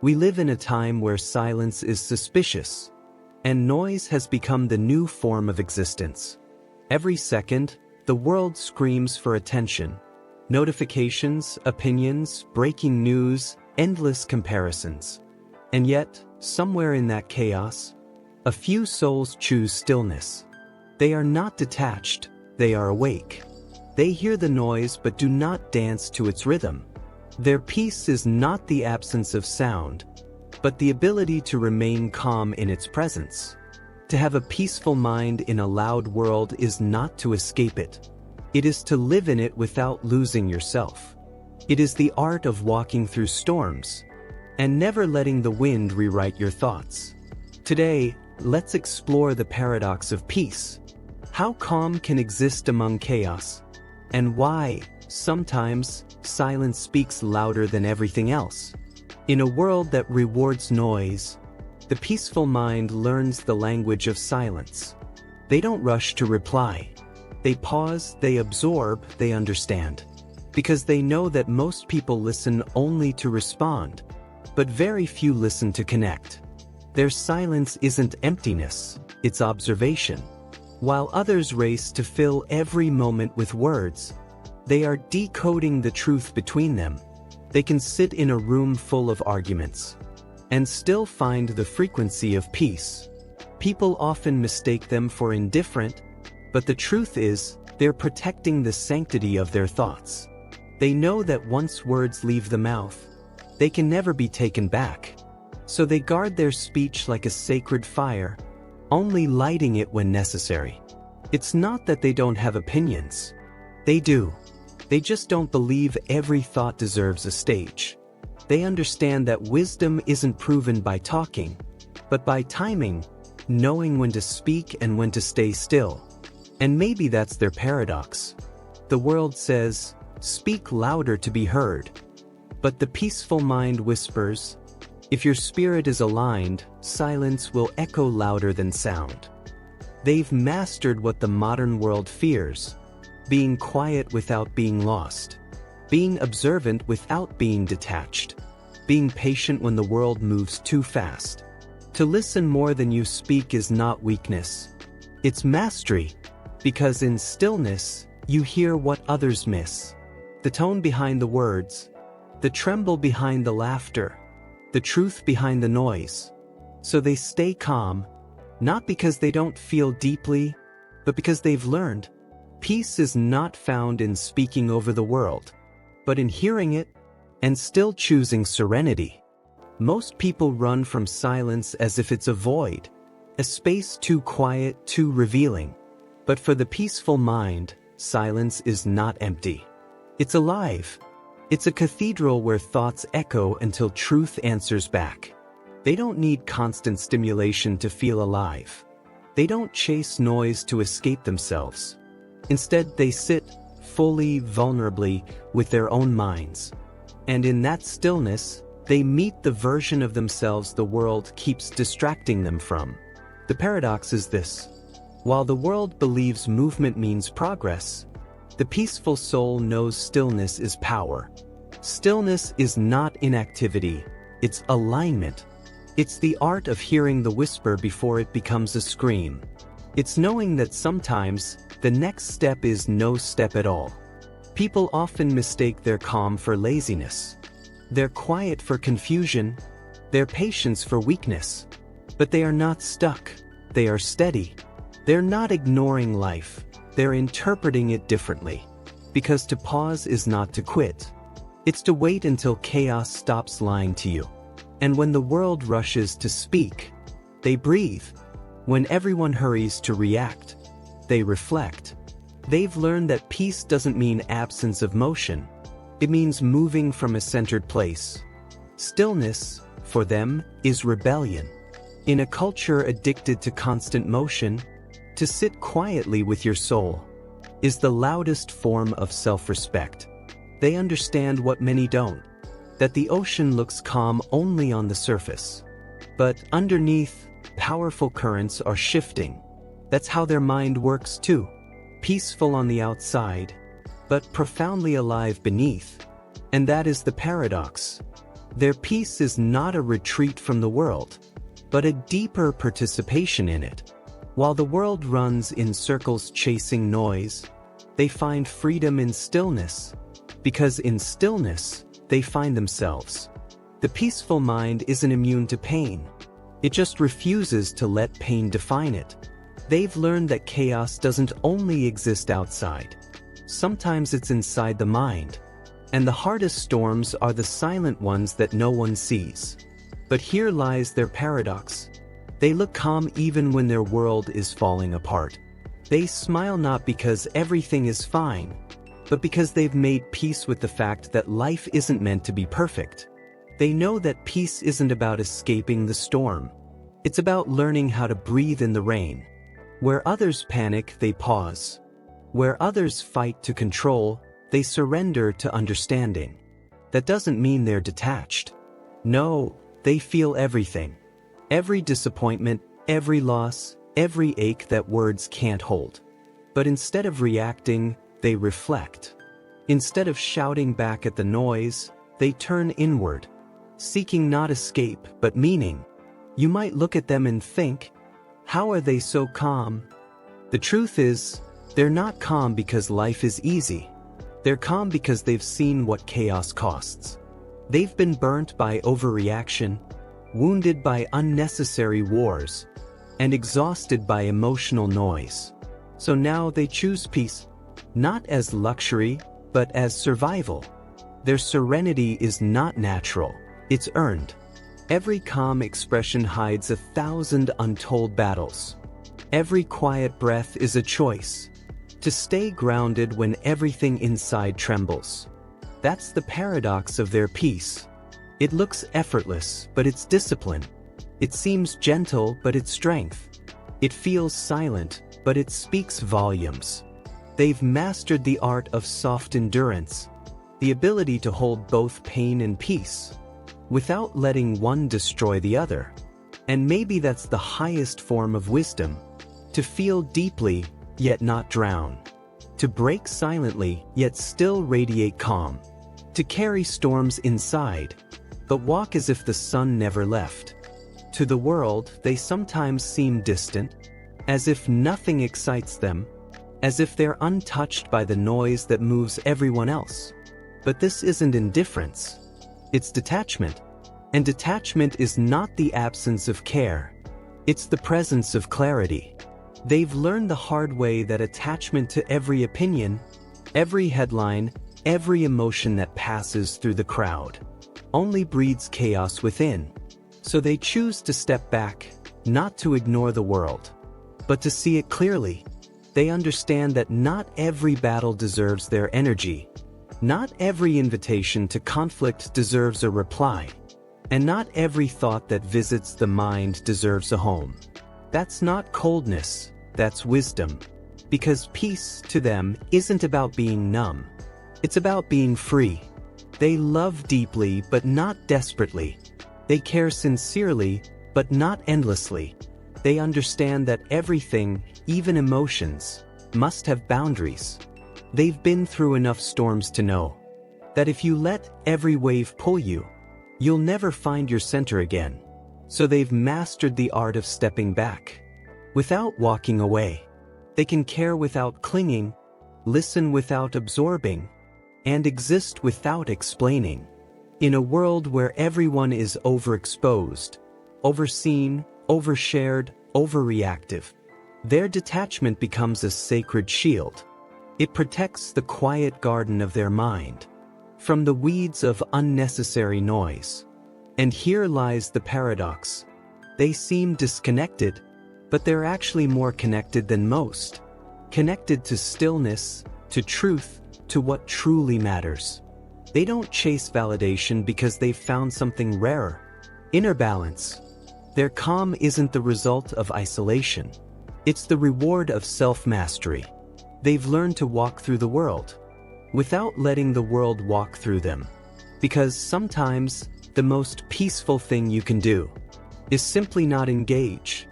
We live in a time where silence is suspicious, and noise has become the new form of existence. Every second, the world screams for attention. Notifications, opinions, breaking news, endless comparisons. And yet, somewhere in that chaos, a few souls choose stillness. They are not detached, they are awake. They hear the noise but do not dance to its rhythm. Their peace is not the absence of sound, but the ability to remain calm in its presence. To have a peaceful mind in a loud world is not to escape it. It is to live in it without losing yourself. It is the art of walking through storms and never letting the wind rewrite your thoughts. Today, let's explore the paradox of peace. How calm can exist among chaos, and why, sometimes, silence speaks louder than everything else. In a world that rewards noise, the peaceful mind learns the language of silence. They don't rush to reply. They pause, they absorb, they understand. Because they know that most people listen only to respond, but very few listen to connect. Their silence isn't emptiness, it's observation. While others race to fill every moment with words, they are decoding the truth between them. They can sit in a room full of arguments and still find the frequency of peace. People often mistake them for indifferent, but the truth is, they're protecting the sanctity of their thoughts. They know that once words leave the mouth, they can never be taken back. So they guard their speech like a sacred fire, only lighting it when necessary. It's not that they don't have opinions. They do. They just don't believe every thought deserves a stage. They understand that wisdom isn't proven by talking, but by timing, knowing when to speak and when to stay still. And maybe that's their paradox. The world says, speak louder to be heard. But the peaceful mind whispers, if your spirit is aligned, silence will echo louder than sound. They've mastered what the modern world fears, being quiet without being lost, being observant without being detached, being patient when the world moves too fast. To listen more than you speak is not weakness, it's mastery, because in stillness, you hear what others miss. The tone behind the words, the tremble behind the laughter, the truth behind the noise. So they stay calm, not because they don't feel deeply, but because they've learned. Peace is not found in speaking over the world, but in hearing it and still choosing serenity. Most people run from silence as if it's a void, a space too quiet, too revealing. But for the peaceful mind, silence is not empty. It's alive. It's a cathedral where thoughts echo until truth answers back. They don't need constant stimulation to feel alive. They don't chase noise to escape themselves. Instead, they sit, fully, vulnerably, with their own minds. And in that stillness, they meet the version of themselves the world keeps distracting them from. The paradox is this. While the world believes movement means progress, the peaceful soul knows stillness is power. Stillness is not inactivity, it's alignment. It's the art of hearing the whisper before it becomes a scream. It's knowing that sometimes, the next step is no step at all. People often mistake their calm for laziness, their quiet for confusion, their patience for weakness. But they are not stuck, they are steady. They're not ignoring life, they're interpreting it differently. Because to pause is not to quit. It's to wait until chaos stops lying to you. And when the world rushes to speak, they breathe. When everyone hurries to react, they reflect. They've learned that peace doesn't mean absence of motion. It means moving from a centered place. Stillness, for them, is rebellion. In a culture addicted to constant motion, to sit quietly with your soul is the loudest form of self-respect. They understand what many don't, that the ocean looks calm only on the surface. But underneath, powerful currents are shifting. That's how their mind works too. Peaceful on the outside, but profoundly alive beneath. And that is the paradox. Their peace is not a retreat from the world, but a deeper participation in it. While the world runs in circles chasing noise, they find freedom in stillness, because in stillness, they find themselves. The peaceful mind isn't immune to pain. It just refuses to let pain define it. They've learned that chaos doesn't only exist outside. Sometimes it's inside the mind. And the hardest storms are the silent ones that no one sees. But here lies their paradox. They look calm even when their world is falling apart. They smile not because everything is fine, but because they've made peace with the fact that life isn't meant to be perfect. They know that peace isn't about escaping the storm. It's about learning how to breathe in the rain. Where others panic, they pause. Where others fight to control, they surrender to understanding. That doesn't mean they're detached. No, they feel everything. Every disappointment, every loss, every ache that words can't hold. But instead of reacting, they reflect. Instead of shouting back at the noise, they turn inward, seeking not escape but meaning. You might look at them and think, how are they so calm? The truth is, they're not calm because life is easy. They're calm because they've seen what chaos costs. They've been burnt by overreaction, wounded by unnecessary wars, and exhausted by emotional noise. So now they choose peace, not as luxury, but as survival. Their serenity is not natural, it's earned. Every calm expression hides 1,000 untold battles. Every quiet breath is a choice. To stay grounded when everything inside trembles. That's the paradox of their peace. It looks effortless, but it's discipline. It seems gentle, but it's strength. It feels silent, but it speaks volumes. They've mastered the art of soft endurance, the ability to hold both pain and peace, without letting one destroy the other. And maybe that's the highest form of wisdom, to feel deeply, yet not drown. To break silently, yet still radiate calm. To carry storms inside, but walk as if the sun never left. To the world, they sometimes seem distant, as if nothing excites them, as if they're untouched by the noise that moves everyone else. But this isn't indifference. It's detachment. And detachment is not the absence of care. It's the presence of clarity. They've learned the hard way that attachment to every opinion, every headline, every emotion that passes through the crowd, only breeds chaos within. So they choose to step back, not to ignore the world, but to see it clearly. They understand that not every battle deserves their energy. Not every invitation to conflict deserves a reply. And not every thought that visits the mind deserves a home. That's not coldness, that's wisdom. Because peace, to them, isn't about being numb. It's about being free. They love deeply, but not desperately. They care sincerely, but not endlessly. They understand that everything, even emotions, must have boundaries. They've been through enough storms to know that if you let every wave pull you, you'll never find your center again. So they've mastered the art of stepping back, without walking away. They can care without clinging, listen without absorbing, and exist without explaining. In a world where everyone is overexposed, overseen, overshared, overreactive, their detachment becomes a sacred shield. It protects the quiet garden of their mind from the weeds of unnecessary noise. And here lies the paradox. They seem disconnected, but they're actually more connected than most. Connected to stillness, to truth, to what truly matters. They don't chase validation because they've found something rarer. Inner balance. Their calm isn't the result of isolation. It's the reward of self-mastery. They've learned to walk through the world without letting the world walk through them. Because sometimes the most peaceful thing you can do is simply not engage,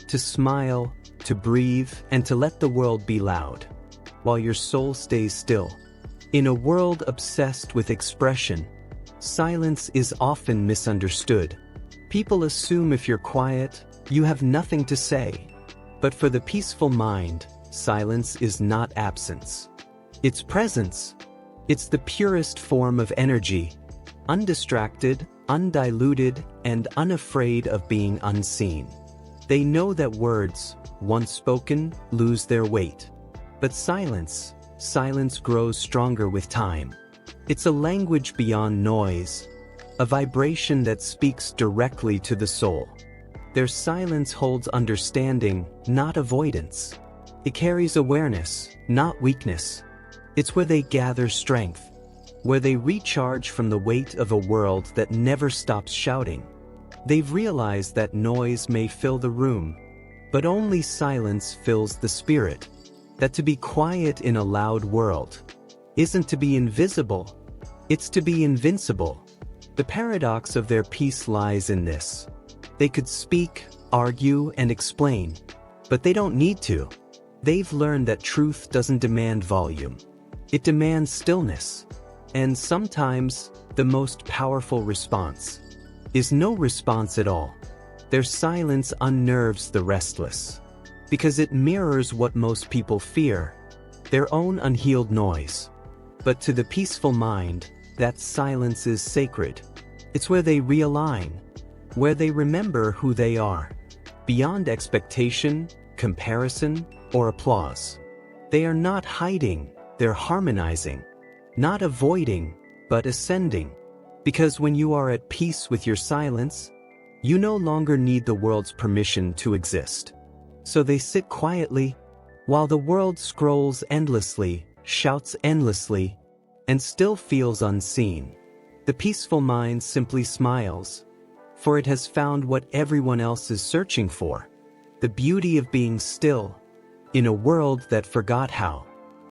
to smile, to breathe, and to let the world be loud, while your soul stays still. In a world obsessed with expression, Silence is often misunderstood. People assume if you're quiet, you have nothing to say. But for the peaceful mind, silence is not absence. It's presence. It's the purest form of energy, undistracted, undiluted, and unafraid of being unseen. They know that words, once spoken, lose their weight. But silence grows stronger with time. It's a language beyond noise, a vibration that speaks directly to the soul. Their silence holds understanding, not avoidance. It carries awareness, not weakness. It's where they gather strength, where they recharge from the weight of a world that never stops shouting. They've realized that noise may fill the room, but only silence fills the spirit. That to be quiet in a loud world isn't to be invisible, it's to be invincible. The paradox of their peace lies in this. They could speak, argue, and explain, but they don't need to. They've learned that truth doesn't demand volume. It demands stillness. And sometimes, the most powerful response is no response at all. Their silence unnerves the restless, because it mirrors what most people fear, their own unhealed noise. But to the peaceful mind, that silence is sacred. It's where they realign, where they remember who they are, beyond expectation, comparison, or applause. They are not hiding, they're harmonizing, not avoiding, but ascending. Because when you are at peace with your silence, you no longer need the world's permission to exist. So they sit quietly, while the world scrolls endlessly, shouts endlessly, and still feels unseen. The peaceful mind simply smiles, for it has found what everyone else is searching for: the beauty of being still, in a world that forgot how.